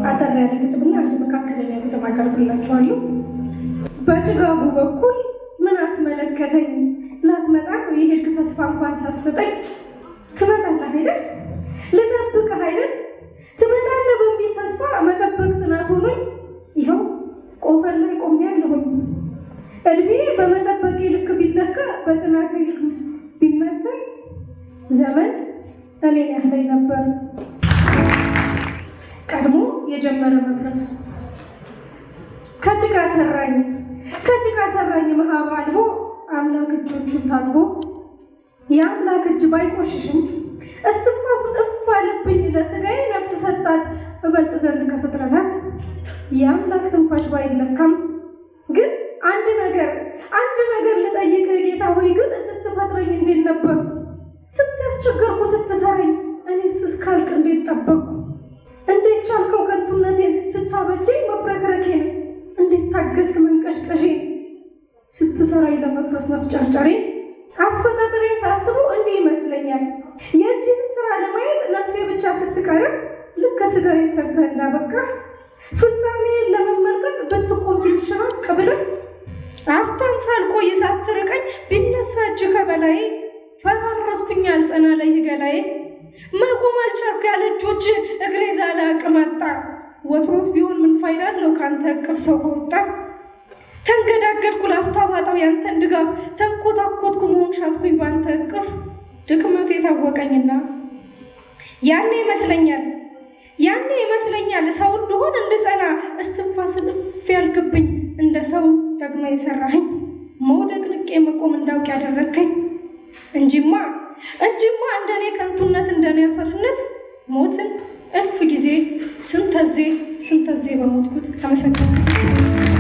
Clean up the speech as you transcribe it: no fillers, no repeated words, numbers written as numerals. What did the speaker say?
አጠር ያለ ግጥምና አንድ መካከለኛ ግጥም አቀርብላችኋለሁ። በጭጋጉ በኩል ምን አስመለከተኝ ላትመጣ ነው የሄድክ ተስፋ እንኳን ሳትሰጠኝ። ትመጣለህ አይደል ልጠብቅህ አይደል ትመጣለህ በሚል ተስፋ መጠበቅ ጽናት ሆኖኝ ይኸው ቆፈር ላይ ቆሜያለሁኝ። እድሜ በመጠበቄ ልክ ቢለካ በጽናቴ ልክ ቢመተን ዘመን እኔን ያህለኝ ነበር ቀድሞ የጀመረ መፍረስ። ከጭቃ ሰራኝ መሃባ አልቦ አምላክ እጆቹን ታጥቦ የአምላክ እጅ ባይቆሽሽም እስትንፋሱን እፍ አለብኝ ለሥጋዬ ነፍስ ሰጣት እበልጥ ዘንድ ከፍጥረታት። የአምላክ ትንፋሽ ባይለካም ግን አንድ ነገር ልጠይቅህ ጌታ ሆይ ግን ስትፈጥረኝ እንዴት ነበርኩ? ስትያስቸገርኩ ስትሰራኝ እኔስ እስካልቅ እንዴት ጠበቅኩ? እንዴት ቻልከው ከንቱነቴን ስታበጀኝ መፍረክረኬን? እንዴት ታገስክ መንቀሽቀሼን ስትሰራኝ ለመፍረስ መፍጨርጨሬን? አፈጣጠሬን ሳስቡ እንዲህ ይመስለኛል የእጅህን ስራ ለማየት ነፍሴ ብቻ ስትቀርብ ልክ ሥጋዬ ሰርተህ እንዳበቃህ ፍጻሜን ለመመልከት ብትቆም ትንሽ ራቅ ብለህ አፍታም ሳልቆይ ሳትርቀኝ ቢነሳ እጅህ ከበላዬ ፈራረስኩኝ አልጸና ላይ ገላዬ። መቆም አልቻልኩ ያለ እጆች እግሬ ዛለ አቅም አጣ። ወትሮስ ቢሆን ምን ፋይዳ አለው ካንተ እቅፍ ሰው ከወጣ? ተንገዳገድኩ ላፍታ ባጣው ያንተን ድጋፍ ተንኮታኮትኩ መሆን ሻትኩኝ ባንተ እቅፍ። ድክመት የታወቀኝና ያኔ ይመስለኛል ሰው እንደሆን እንድጸና እስትንፋስን እፍ ያልክብኝ እንደ ሰው ደግሞ የሰራኸኝ መውደቅ ንቄ መቆም እንዳውቅ ያደረግከኝ። እንጂማ እንደኔ ከንቱነት እንደኔ አፈርነት ሞትን እልፍ ጊዜ ስንተዜ በሞትኩት። አመሰግናለሁ።